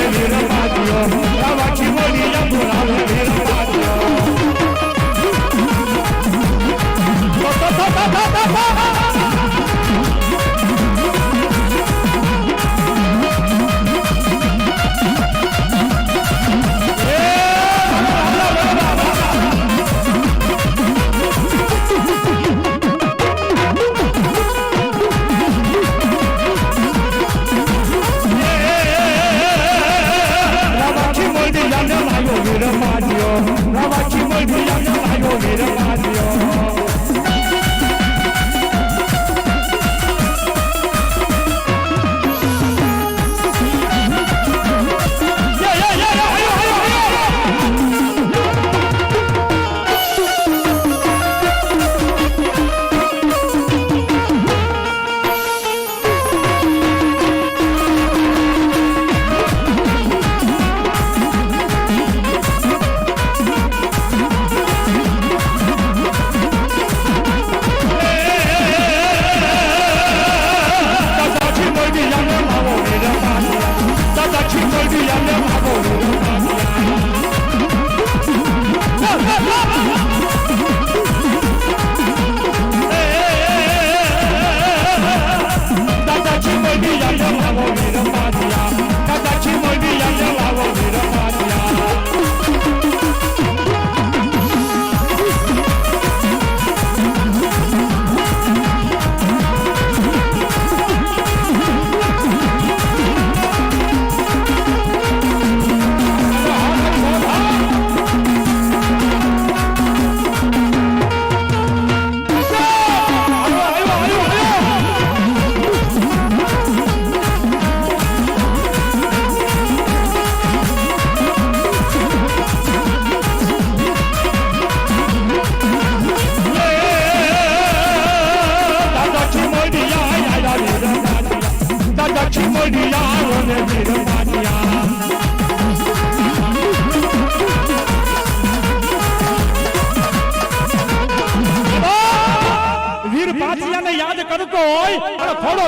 ને વીર પાટીઓ વાચી મોડી બોલાવે વીર પાટીઓ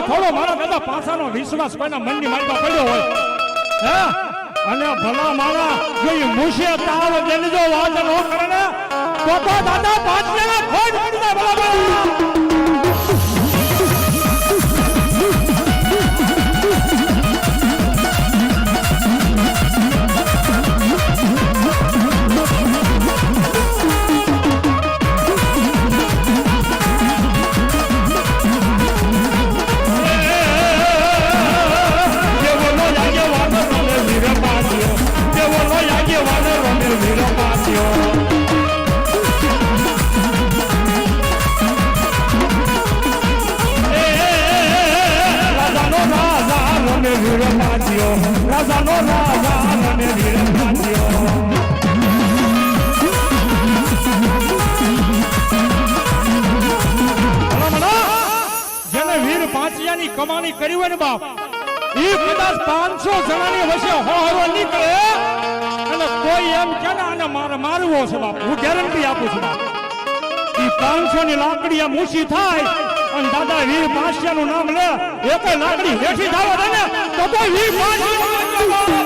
થોડો મારા દાદા પાસાનો વિશ્વાસ કોઈના મનની માલમાં પડ્યો હોય હે અને ભલા મારા જો એ મુશે તાવ જેને જો વાત ન કરે ને તો દાદા પાછળના ખોટ પડી જાય બરાબર રાજાનો રાજા મને વીર પાટીઓ જેને વીર પાંચિયાની કમાણી કરી હોય ને બાપ એ કદાચ 500 જણાની વચ્ચે હોહરો નીકળે અને કોઈ એમ કે ને આને મારવો છે બાપ હું ગેરંટી આપું છું બાપ એ 500 ની લાકડી આ મૂછી થાય અને દાદા વીર પાંચિયાનું નામ લે એક લાકડી વેઠી થાવ ને તો કોઈ વીર પાંચિયા